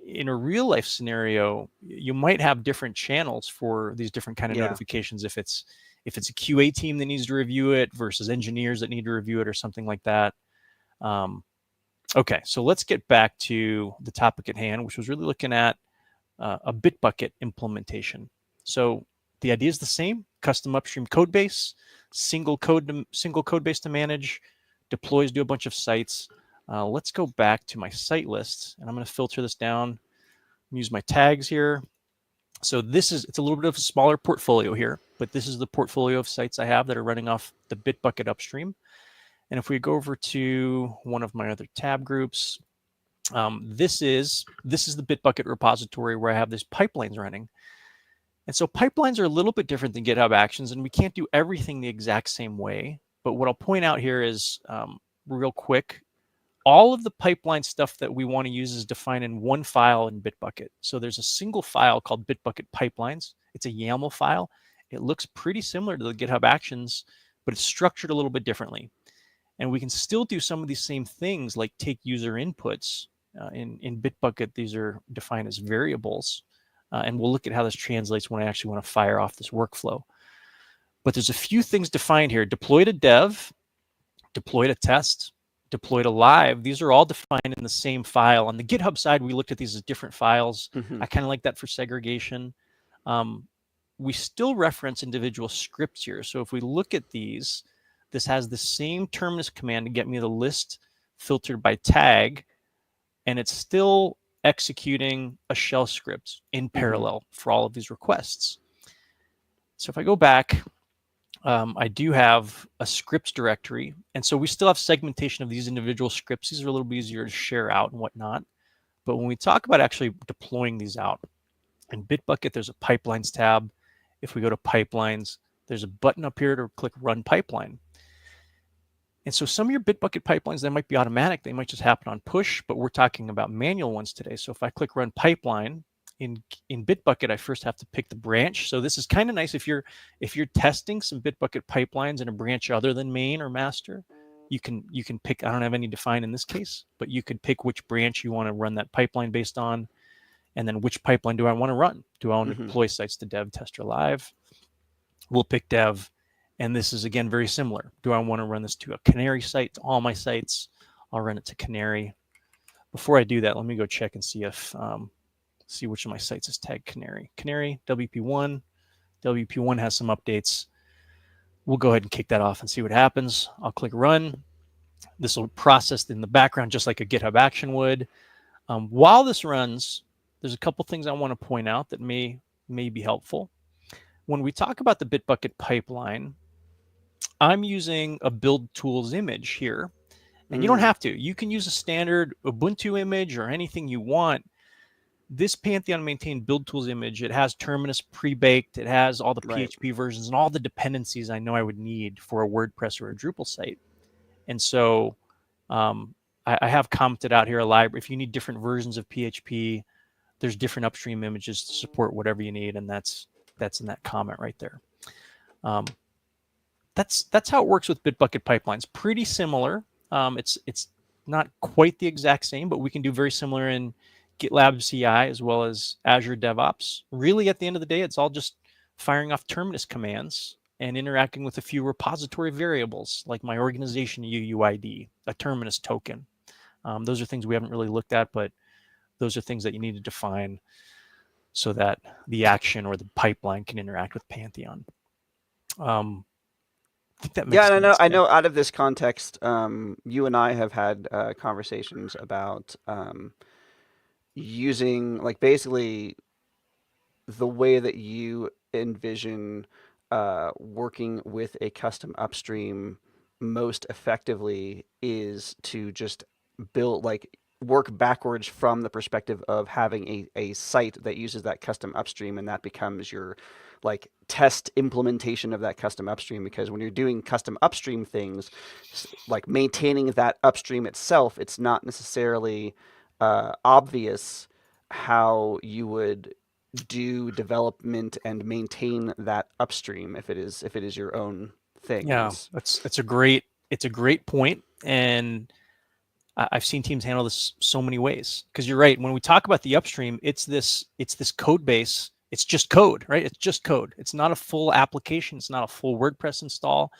B: in a real life scenario, you might have different channels for these different kind of
A: Yeah.
B: notifications. If it's a QA team that needs to review it versus engineers that need to review it or something like that. Okay, so let's get back to the topic at hand, which was really looking at a Bitbucket implementation. So the idea is the same: custom upstream code base, single code base to manage, deploys to a bunch of sites. Let's go back to my site list, and I'm going to filter this down. Use my tags here. So it's a little bit of a smaller portfolio here, but this is the portfolio of sites I have that are running off the Bitbucket upstream. And if we go over to one of my other tab groups, this is the Bitbucket repository where I have these pipelines running. And so pipelines are a little bit different than GitHub Actions, and we can't do everything the exact same way. But what I'll point out here is real quick, all of the pipeline stuff that we want to use is defined in one file in Bitbucket. So there's a single file called Bitbucket pipelines. It's a YAML file. It looks pretty similar to the GitHub Actions, but it's structured a little bit differently. And we can still do some of these same things like take user inputs. In Bitbucket, these are defined as variables. And we'll look at how this translates when I actually want to fire off this workflow. But there's a few things defined here. Deploy to dev, deploy to test, deploy to live. These are all defined in the same file. On the GitHub side, we looked at these as different files. I kind of like that for segregation. We still reference individual scripts here. So if we look at these, this has the same terminus command to get me the list filtered by tag, and it's still executing a shell script in parallel for all of these requests. So if I go back, I do have a scripts directory. And so we still have segmentation of these individual scripts. These are a little bit easier to share out and whatnot. But when we talk about actually deploying these out, in Bitbucket, there's a pipelines tab. If we go to pipelines, there's a button up here to click run pipeline. And so some of your Bitbucket pipelines, they might be automatic. They might just happen on push, but we're talking about manual ones today. So if I click run pipeline, in Bitbucket, I first have to pick the branch. So this is kind of nice if you're testing some Bitbucket pipelines in a branch other than main or master. You can pick. I don't have any defined in this case, but you could pick which branch you want to run that pipeline based on, and then which pipeline do I want to run? Do I want to deploy sites to dev, test, or live? We'll pick dev, and this is again very similar. Do I want to run this to a canary site, to all my sites? I'll run it to canary. Before I do that, let me go check and see if see which of my sites is tagged canary. Canary, WP1. WP1 has some updates. We'll go ahead and kick that off and see what happens. I'll click run. This will process in the background just like a GitHub action would. While this runs, there's a couple things I want to point out that may be helpful. When we talk about the Bitbucket pipeline, I'm using a build tools image here. And you don't have to. You can use a standard Ubuntu image or anything you want. This Pantheon maintained build tools image, it has Terminus pre-baked. It has all the PHP versions and all the dependencies I know I would need for a WordPress or a Drupal site. And so I have commented out here a library. If you need different versions of PHP, there's different upstream images to support whatever you need. And that's in that comment right there. That's how it works with Bitbucket pipelines. Pretty similar. It's not quite the exact same, but we can do very similar in GitLab CI as well as Azure DevOps. Really, at the end of the day, it's all just firing off Terminus commands and interacting with a few repository variables like my organization UUID, a Terminus token. Those are things we haven't really looked at, but those are things that you need to define so that the action or the pipeline can interact with Pantheon. I think that makes sense.
A: I know out of this context, you and I have had conversations about using, like, basically the way that you envision working with a custom upstream most effectively is to just build, like, work backwards from the perspective of having a site that uses that custom upstream, and that becomes your, like, test implementation of that custom upstream. Because when you're doing custom upstream things, like maintaining that upstream itself, it's not necessarily obvious how you would do development and maintain that upstream if it is your own thing.
B: Yeah, it's a great point, and I've seen teams handle this so many ways. Because you're right, when we talk about the upstream, it's this code base. It's just code, right? It's just code. It's not a full application. It's not a full WordPress install.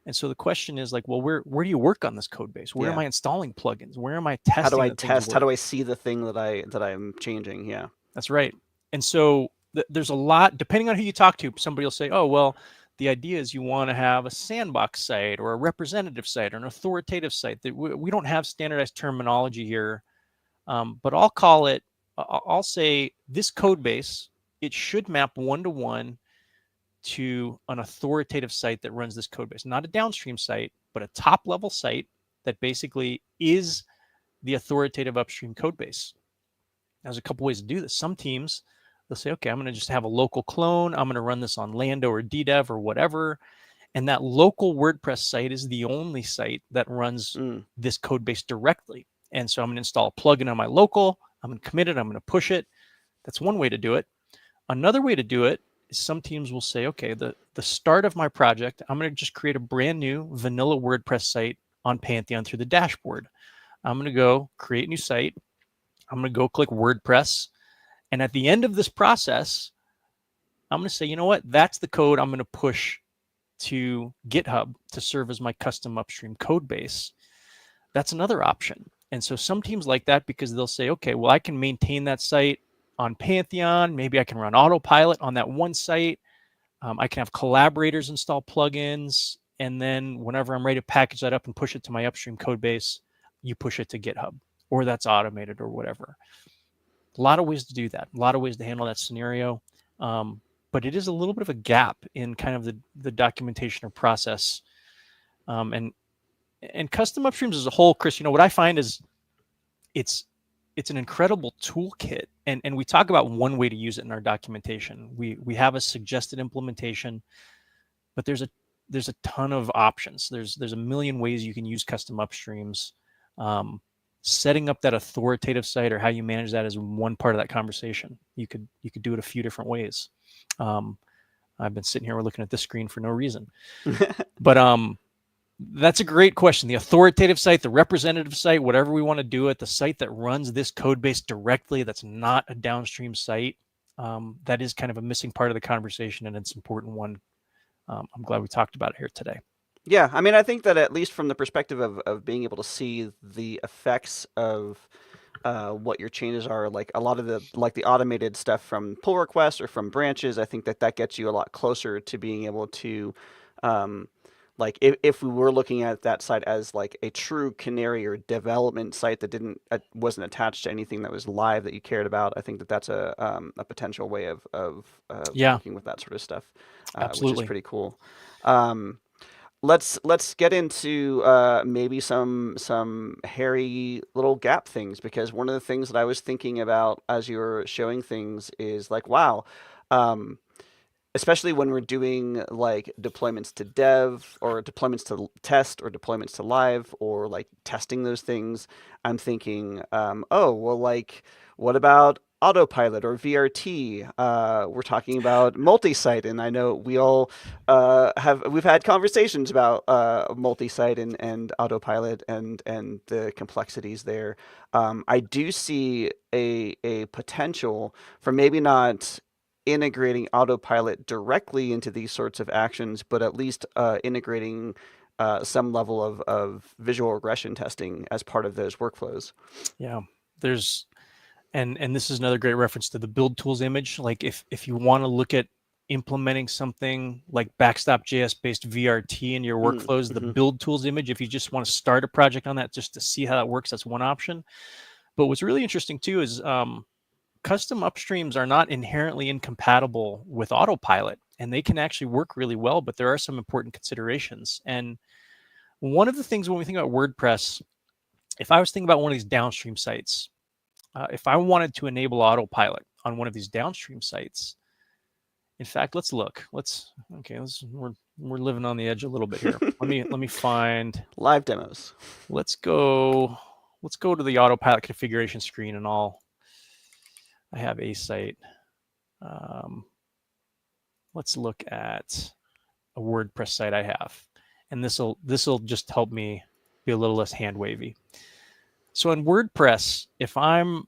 B: And so the question is, like, well, where do you work on this code base? Where am I installing plugins? Where am I testing?
A: How do I test? How do I see the thing that I'm changing? Yeah,
B: that's right. And so there's a lot, depending on who you talk to. Somebody will say, oh, well, the idea is you want to have a sandbox site or a representative site or an authoritative site. That we don't have standardized terminology here, but I'll say this code base, it should map one-to-one to an authoritative site that runs this code base, not a downstream site, but a top level site that basically is the authoritative upstream code base. There's a couple ways to do this. Some teams, they'll say, okay, I'm going to just have a local clone. I'm going to run this on Lando or DDev or whatever. And that local WordPress site is the only site that runs this code base directly. And so I'm going to install a plugin on my local. I'm going to commit it. I'm going to push it. That's one way to do it. Another way to do it is some teams will say, okay, the start of my project, I'm going to just create a brand new vanilla WordPress site on Pantheon through the dashboard. I'm going to go create new site. I'm going to go click WordPress. And at the end of this process, I'm going to say, you know what? That's the code I'm going to push to GitHub to serve as my custom upstream code base. That's another option. And so some teams like that because they'll say, okay, well, I can maintain that site on Pantheon. Maybe I can run Autopilot on that one site. I can have collaborators install plugins. And then whenever I'm ready to package that up and push it to my upstream code base, you push it to GitHub, or that's automated or whatever. A lot of ways to do that, a lot of ways to handle that scenario. But it is a little bit of a gap in kind of the documentation or process. And custom upstreams as a whole, Chris, what I find is it's an incredible toolkit. And we talk about one way to use it in our documentation. We have a suggested implementation, but there's a ton of options. There's a million ways you can use custom upstreams. Setting up that authoritative site or how you manage that is one part of that conversation. You could do it a few different ways. I've been sitting here looking at this screen for no reason, but that's a great question. The authoritative site, the representative site, whatever we want to do it, the site that runs this code base directly, that's not a downstream site. That is kind of a missing part of the conversation, and it's an important one. I'm glad we talked about it here today.
A: Yeah, I mean, I think that at least from the perspective of being able to see the effects of what your changes are, like a lot of the automated stuff from pull requests or from branches, I think that gets you a lot closer to being able to, like if we were looking at that site as like a true canary or development site that wasn't attached to anything that was live that you cared about, I think that that's a potential way of working with that sort of stuff, which is pretty cool. Let's get into maybe some hairy little gap things, because one of the things that I was thinking about as you were showing things is like, wow, especially when we're doing like deployments to dev or deployments to test or deployments to live or like testing those things, I'm thinking, oh, well, like, what about Autopilot or VRT? We're talking about multisite, and I know we all we've had conversations about multisite and Autopilot and the complexities there. I do see a potential for maybe not integrating Autopilot directly into these sorts of actions, but at least integrating some level of visual regression testing as part of those workflows.
B: Yeah, there's and this is another great reference to the build tools image. Like if you want to look at implementing something like backstop.js based VRT in your workflows, the build tools image, if you just want to start a project on that just to see how that works, that's one option. But what's really interesting too is custom upstreams are not inherently incompatible with Autopilot, and they can actually work really well, but there are some important considerations. And one of the things when we think about WordPress, if I was thinking about one of these downstream sites, if I wanted to enable Autopilot on one of these downstream sites, in fact, let's look. We're living on the edge a little bit here. let me find
A: live demos.
B: Let's go to the Autopilot configuration screen, and I have a site. Let's look at a WordPress site I have, and this will just help me be a little less hand wavy. So in WordPress, if I'm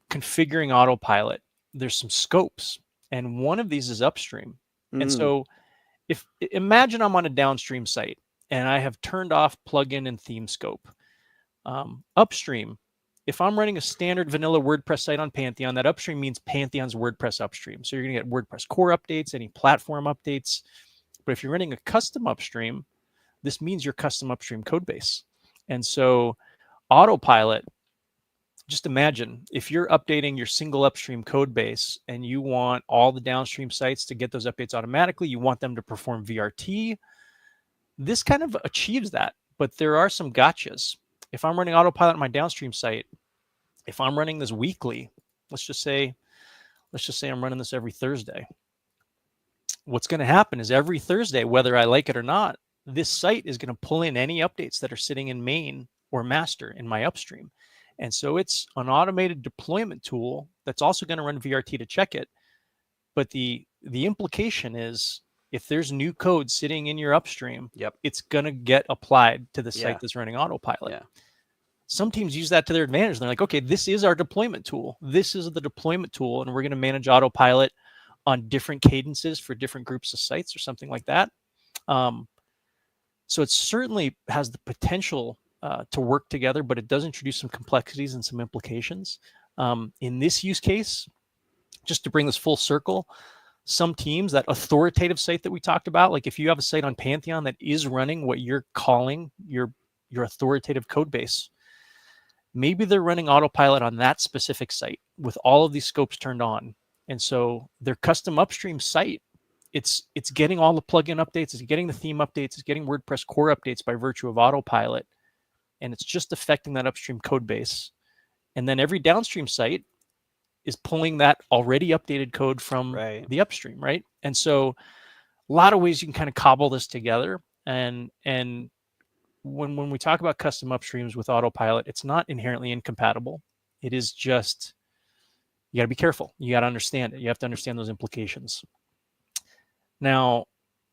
B: configuring Autopilot, there's some scopes, and one of these is upstream. And so imagine I'm on a downstream site and I have turned off plugin and theme scope. Upstream, if I'm running a standard vanilla WordPress site on Pantheon, that upstream means Pantheon's WordPress upstream. So you're going to get WordPress core updates, any platform updates. But if you're running a custom upstream, this means your custom upstream code base. And so Autopilot, just imagine if you're updating your single upstream code base and you want all the downstream sites to get those updates automatically, you want them to perform VRT, this kind of achieves that. But there are some gotchas. If I'm running Autopilot on my downstream site, if I'm running this weekly, let's just say I'm running this every Thursday. What's going to happen is every Thursday, whether I like it or not, this site is going to pull in any updates that are sitting in main or master in my upstream. And so it's an automated deployment tool that's also going to run VRT to check it. But the implication is if there's new code sitting in your upstream, it's going to get applied to the site that's running Autopilot. Some teams use that to their advantage. They're like, okay, this is our deployment tool. This is the deployment tool, and we're going to manage Autopilot on different cadences for different groups of sites or something like that. So it certainly has the potential to work together, but it does introduce some complexities and some implications. In this use case, just to bring this full circle, some teams, that authoritative site that we talked about, like if you have a site on Pantheon that is running what you're calling your authoritative code base, maybe they're running Autopilot on that specific site with all of these scopes turned on. And so their custom upstream site, it's getting all the plugin updates, it's getting the theme updates, it's getting WordPress core updates by virtue of Autopilot, and it's just affecting that upstream code base. And then every downstream site is pulling that already updated code from the upstream, right? And so a lot of ways you can kind of cobble this together. And when we talk about custom upstreams with Autopilot, it's not inherently incompatible. It is just, you got to be careful. You got to understand it. You have to understand those implications. Now,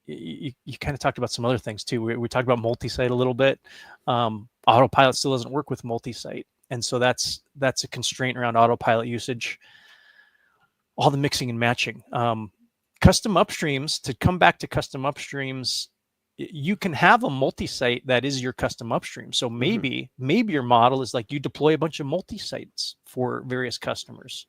B: you kind of talked about some other things too. We talked about multi-site a little bit. Autopilot still doesn't work with multi-site. And so that's a constraint around Autopilot usage. All the mixing and matching. Custom upstreams, to come back to custom upstreams, you can have a multi-site that is your custom upstream. So maybe your model is like you deploy a bunch of multi-sites for various customers,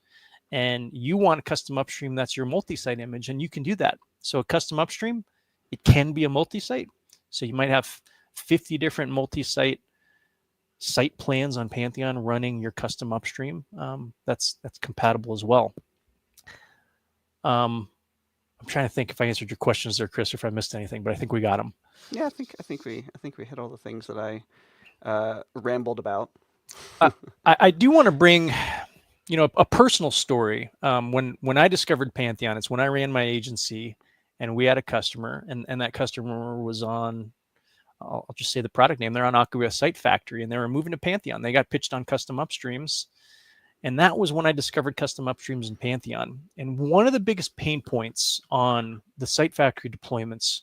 B: and you want a custom upstream that's your multi-site image, and you can do that. So a custom upstream, it can be a multi-site. So you might have 50 different multi-site site plans on Pantheon running your custom upstream. That's compatible as well. I'm trying to think if I answered your questions there, Chris, or if I missed anything, but I think we got them.
A: Yeah, I think we hit all the things that I rambled about.
B: I do want to bring, a personal story. When I discovered Pantheon, it's when I ran my agency, and we had a customer, and that customer was on, I'll just say the product name. They're on Acquia Site Factory, and they were moving to Pantheon. They got pitched on custom upstreams. And that was when I discovered custom upstreams in Pantheon. And one of the biggest pain points on the Site Factory deployments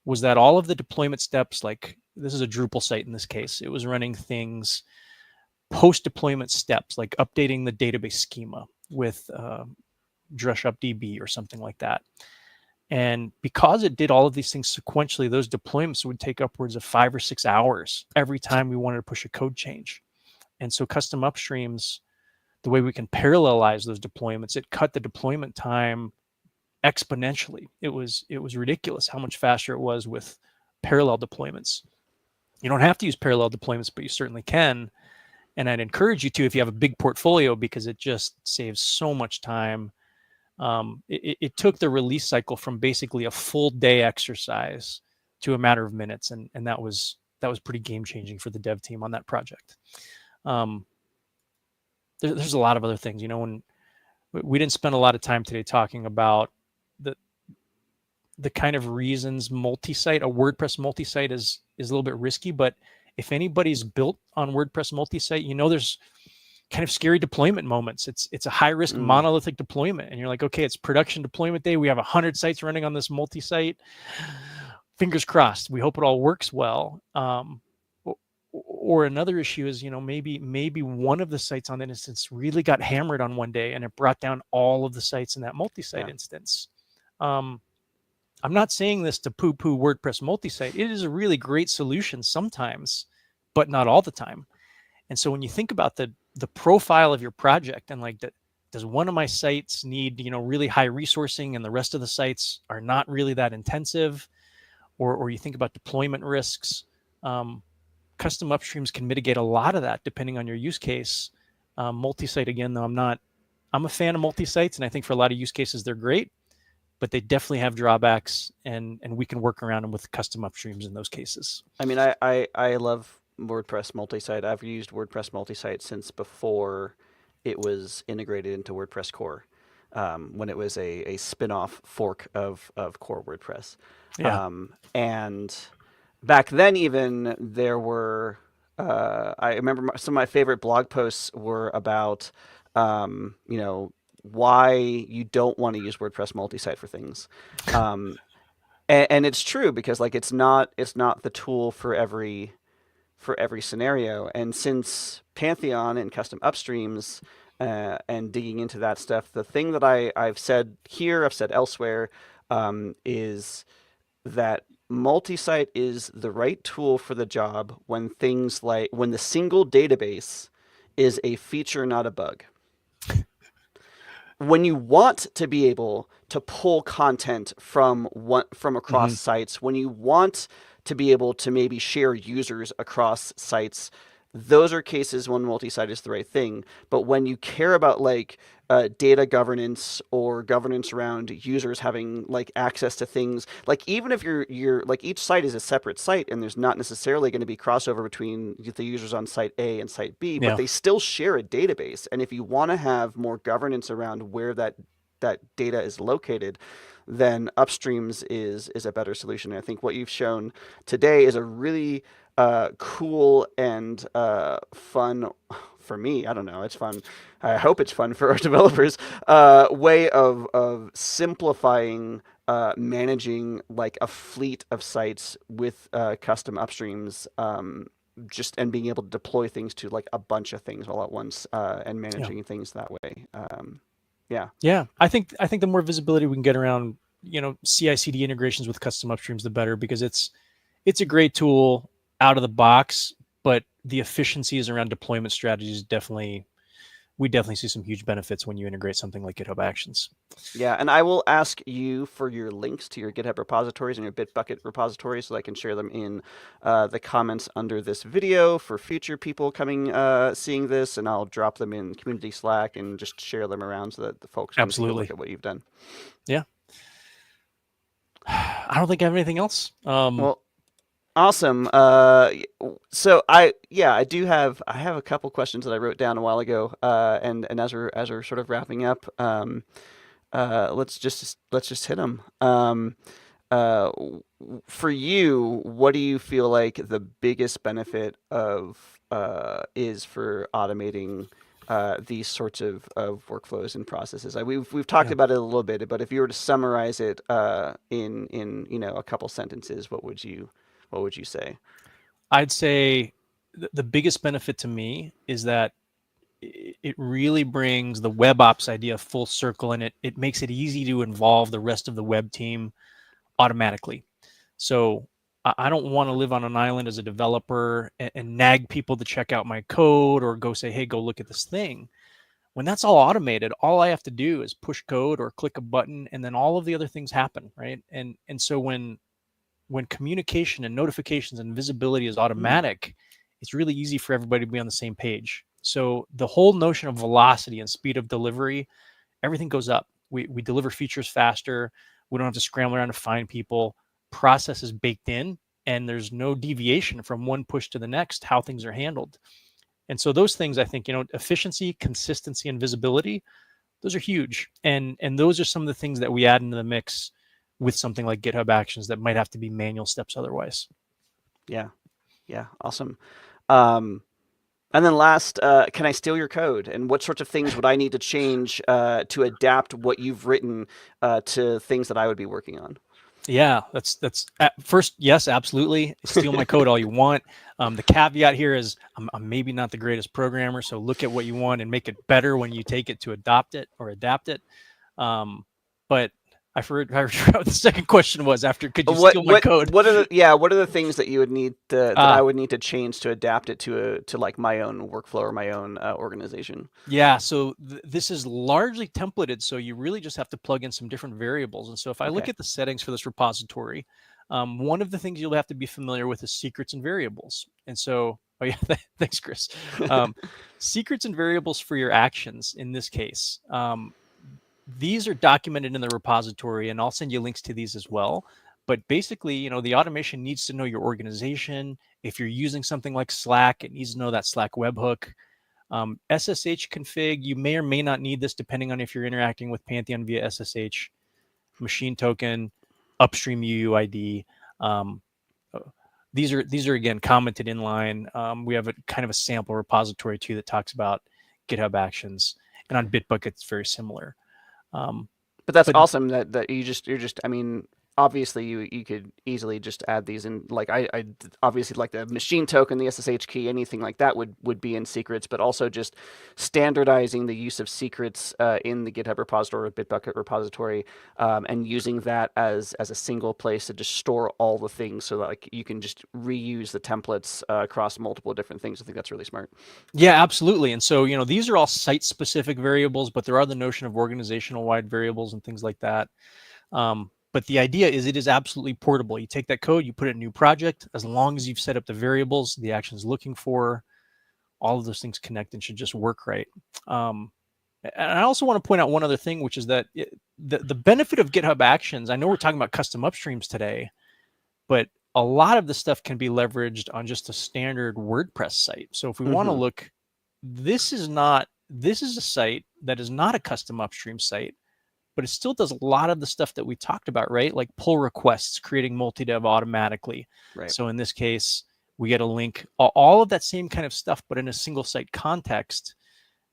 B: was that all of the deployment steps, like this is a Drupal site in this case, it was running things post-deployment steps, like updating the database schema with DrushUpDB or something like that. And because it did all of these things sequentially, those deployments would take upwards of 5 or 6 hours every time we wanted to push a code change. And so custom upstreams, the way we can parallelize those deployments, it cut the deployment time exponentially. It was ridiculous how much faster it was with parallel deployments. You don't have to use parallel deployments, but you certainly can. And I'd encourage you to if you have a big portfolio, because it just saves so much time. It took the release cycle from basically a full day exercise to a matter of minutes, and that was pretty game changing for the dev team on that project. There's a lot of other things, when we didn't spend a lot of time today talking about the kind of reasons multi-site, a WordPress multi-site is a little bit risky, but if anybody's built on WordPress multi-site, there's kind of scary deployment moments. It's a high risk monolithic deployment, and you're like, okay, it's production deployment day. We have 100 sites running on this multi-site. Fingers crossed. We hope it all works well. Or another issue is, maybe one of the sites on that instance really got hammered on one day, and it brought down all of the sites in that multi-site instance. I'm not saying this to poo-poo WordPress multi-site. It is a really great solution sometimes, but not all the time. And so when you think about the profile of your project, and like that, does one of my sites need, really high resourcing, and the rest of the sites are not really that intensive, or you think about deployment risks, custom upstreams can mitigate a lot of that depending on your use case. Multi-site, again, though, I'm a fan of multi-sites, and I think for a lot of use cases they're great, but they definitely have drawbacks, and we can work around them with custom upstreams in those cases.
A: I mean, I love WordPress multi-site. I've used WordPress multi-site since before it was integrated into WordPress core, when it was a spin-off fork of core WordPress.
B: Yeah.
A: And back then, even there were, I remember some of my favorite blog posts were about, why you don't want to use WordPress multi-site for things. And it's true, because like it's not the tool for every for every scenario. And since Pantheon and custom upstreams and digging into that stuff, the thing that I've said here, I've said elsewhere, is that multisite is the right tool for the job when things like when the single database is a feature, not a bug. When you want to be able to pull content from across
B: Hmm.
A: sites, when you want to be able to maybe share users across sites, those are cases when multi-site is the right thing. But when you care about like data governance or governance around users having like access to things, like even if you're like each site is a separate site and there's not necessarily going to be crossover between the users on site A and site B, but
B: Yeah.
A: they still share a database. And if you want to have more governance around where that data is located, then upstreams is a better solution. And I think what you've shown today is a really cool and fun for me. I don't know. It's fun. I hope it's fun for our developers. Way of simplifying managing like a fleet of sites with custom upstreams. Just and being able to deploy things to like a bunch of things all at once and
B: Yeah.
A: managing things that way. Yeah.
B: Yeah. I think the more visibility we can get around, CI/CD integrations with custom upstreams, the better, because it's a great tool out of the box, but the efficiencies around deployment strategies we definitely see some huge benefits when you integrate something like GitHub Actions.
A: Yeah, and I will ask you for your links to your GitHub repositories and your Bitbucket repositories so that I can share them in the comments under this video for future people coming seeing this, and I'll drop them in community Slack and just share them around so that the folks can take a look
B: Absolutely.
A: at what you've done.
B: Yeah. I don't think I have anything else.
A: Well, awesome. So I have a couple questions that I wrote down a while ago, and as we're sort of wrapping up, let's just hit them. Uh, for you, what do you feel like the biggest benefit of is for automating these sorts of workflows and processes? We've talked
B: Yeah.
A: about it a little bit, but if you were to summarize it in a couple sentences, what would you say?
B: I'd say the biggest benefit to me is that it really brings the web ops idea full circle, and it makes it easy to involve the rest of the web team automatically. So I don't want to live on an island as a developer and nag people to check out my code or go say, hey, go look at this thing. When that's all automated, all I have to do is push code or click a button, and then all of the other things happen, right? And so when communication and notifications and visibility is automatic, it's really easy for everybody to be on the same page. So the whole notion of velocity and speed of delivery, everything goes up. We deliver features faster. We don't have to scramble around to find people. Process is baked in, and there's no deviation from one push to the next how things are handled. And so those things, I think, efficiency, consistency, and visibility, those are huge. And those are some of the things that we add into the mix with something like GitHub Actions that might have to be manual steps otherwise.
A: Yeah, yeah, awesome. Um, And then last, can I steal your code? And what sorts of things would I need to change to adapt what you've written to things that I would be working on?
B: Yeah, that's first. Yes, absolutely. Steal my code all you want. The caveat here is I'm maybe not the greatest programmer, so look at what you want and make it better when you take it to adopt it or adapt it. But I forgot what the second question was. After, could you steal my code?
A: What are the things that you would need that I
B: Uh,
A: would need to change to adapt it to like my own workflow or my own organization?
B: Yeah, so this is largely templated, so you really just have to plug in some different variables. And so if I look
A: Okay.
B: at the settings for this repository, one of the things you'll have to be familiar with is secrets and variables. And so, oh yeah, thanks, Chris. Um, Secrets and variables for your actions in this case. These are documented in the repository, and I'll send you links to these as well. But basically, the automation needs to know your organization. If you're using something like Slack, it needs to know that Slack webhook. SSH config, you may or may not need this depending on if you're interacting with Pantheon via SSH, machine token, upstream UUID. Um, these are again commented in line. We have a kind of a sample repository too that talks about GitHub Actions, and on Bitbucket it's very similar. Um,
A: But that's
B: but
A: awesome that you're just I mean obviously you could easily just add these in. Like obviously like the machine token, the SSH key, anything like that would be in secrets, but also just standardizing the use of secrets in the GitHub repository or Bitbucket repository, and using that as a single place to just store all the things, so that like you can just reuse the templates across multiple different things. I think that's really smart.
B: Yeah, absolutely. And so, these are all site-specific variables, but there are the notion of organizational-wide variables and things like that. But the idea is it is absolutely portable. You take that code, you put it in a new project. As long as you've set up the variables, the actions looking for, all of those things connect and should just work right. And I also want to point out one other thing, which is that the benefit of GitHub Actions, I know we're talking about custom upstreams today, but a lot of the stuff can be leveraged on just a standard WordPress site. So if we want to look, this is a site that is not a custom upstream site, but it still does a lot of the stuff that we talked about, right? Like pull requests, creating multi-dev automatically.
A: Right.
B: So in this case, we get a link, all of that same kind of stuff, but in a single site context,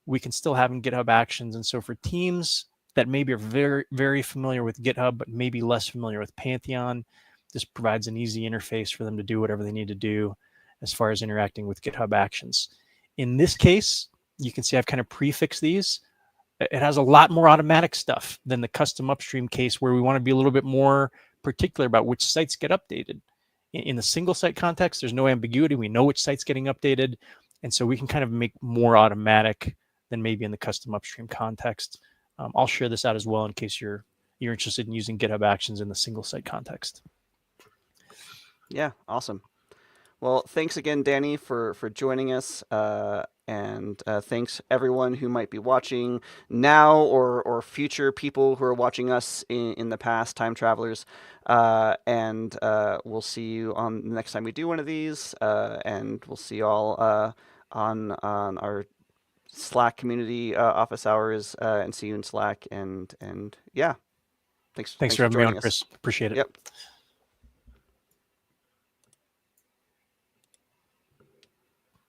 B: we can still have in GitHub Actions. And so for teams that maybe are very, very familiar with GitHub, but maybe less familiar with Pantheon, this provides an easy interface for them to do whatever they need to do as far as interacting with GitHub Actions. In this case, you can see I've kind of prefixed these. It has a lot more automatic stuff than the custom upstream case, where we want to be a little bit more particular about which sites get updated. In the single site context, there's no ambiguity. We know which site's getting updated. And so we can kind of make more automatic than maybe in the custom upstream context. I'll share this out as well in case you're interested in using GitHub Actions in the single site context.
A: Yeah, awesome. Well, thanks again, Danny, for joining us, and thanks everyone who might be watching now, or future people who are watching us in the past, time travelers. And we'll see you on the next time we do one of these, and we'll see you all on our Slack community office hours, and see you in Slack. And yeah,
B: Thanks for
A: for
B: having me on,
A: joining us.
B: Chris. Appreciate it.
A: Yep.